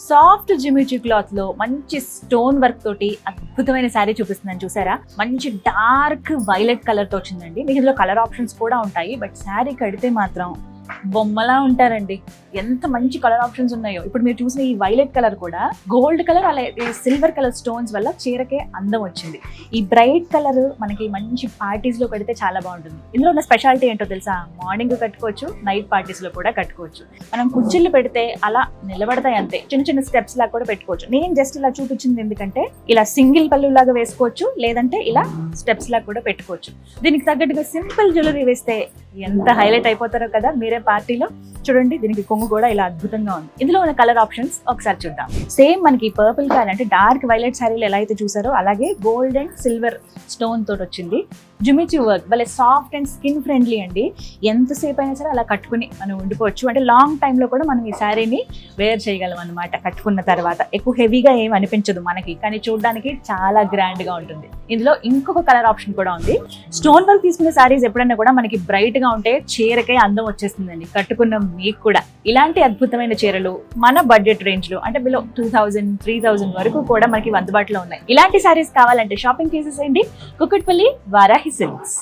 Soft జిమిచీ cloth లో మంచి stone work తోటి అద్భుతమైన శారీ చూపిస్తున్నాను చూసారా. మంచి డార్క్ వైలెట్ కలర్ తో వచ్చిందండి. మీకు ఇందులో కలర్ ఆప్షన్స్ కూడా ఉంటాయి, బట్ శారీ కడితే మాత్రం బొమ్మలా ఉంటారండి. ఎంత మంచి కలర్ ఆప్షన్స్ ఉన్నాయో. ఇప్పుడు మీరు చూసిన ఈ వైలెట్ కలర్ కూడా గోల్డ్ కలర్, అలాగే సిల్వర్ కలర్ స్టోన్స్ వల్ల చీరకే అందం వచ్చింది. ఈ బ్రైట్ కలర్ మనకి మంచి పార్టీస్ లో కడితే చాలా బాగుంటుంది. ఇందులో ఉన్న స్పెషాలిటీ ఏంటో తెలుసా? మార్నింగ్ కట్టుకోవచ్చు, నైట్ పార్టీస్ లో కూడా కట్టుకోవచ్చు. మనం కుర్చీలు పెడితే అలా నిలబడతాయి అంతే. చిన్న చిన్న స్టెప్స్ లాగా కూడా పెట్టుకోవచ్చు. నేను జస్ట్ ఇలా చూపించింది ఎందుకంటే ఇలా సింగిల్ పళ్ళు లాగా వేసుకోవచ్చు, లేదంటే ఇలా స్టెప్స్ లాగా కూడా పెట్టుకోవచ్చు. దీనికి తగ్గట్టుగా సింపుల్ జ్యువెలరీ వేస్తే ఎంత హైలైట్ అయిపోతారో కదా మీరే పార్టీలో. చూడండి, దీనికి కొంగు కూడా ఇలా అద్భుతంగా ఉంది. ఇందులో ఉన్న కలర్ ఆప్షన్స్ ఒకసారి చూద్దాం. సేమ్ మనకి పర్పుల్ కలర్ అంటే డార్క్ వైలెట్ శారీలు ఎలా అయితే చూసారో అలాగే గోల్డ్ అండ్ సిల్వర్ స్టోన్ తోటి వచ్చింది. జిమిచీ వర్క్ భలే సాఫ్ట్ అండ్ స్కిన్ ఫ్రెండ్లీ అండి. ఎంతసేపు అయినా సరే అలా కట్టుకుని మనం ఉండిపోవచ్చు. అంటే లాంగ్ టైంలో కూడా మనం ఈ శారీని వేర్ చేయగలం అనమాట. కట్టుకున్న తర్వాత ఎక్కువ హెవీగా ఏం అనిపించదు మనకి, కానీ చూడడానికి చాలా గ్రాండ్ గా ఉంటుంది. ఇందులో ఇంకొక కలర్ ఆప్షన్ కూడా ఉంది. స్టోన్ వర్క్ తీసుకునే శారీస్ ఎప్పుడన్నా కూడా మనకి బ్రైట్ గా ఉంటే చీరకే అందం వచ్చేస్తుందండి, కట్టుకున్న మీకు కూడా. ఇలాంటి అద్భుతమైన చీరలు మన బడ్జెట్ రేంజ్ లో అంటే బిలో 2000-3000 వరకు కూడా మనకి అందుబాటులో ఉన్నాయి. ఇలాంటి శారీస్ కావాలంటే షాపింగ్ చేసేసేయండి కుకట్పల్లి వారాహి సిల్క్స్.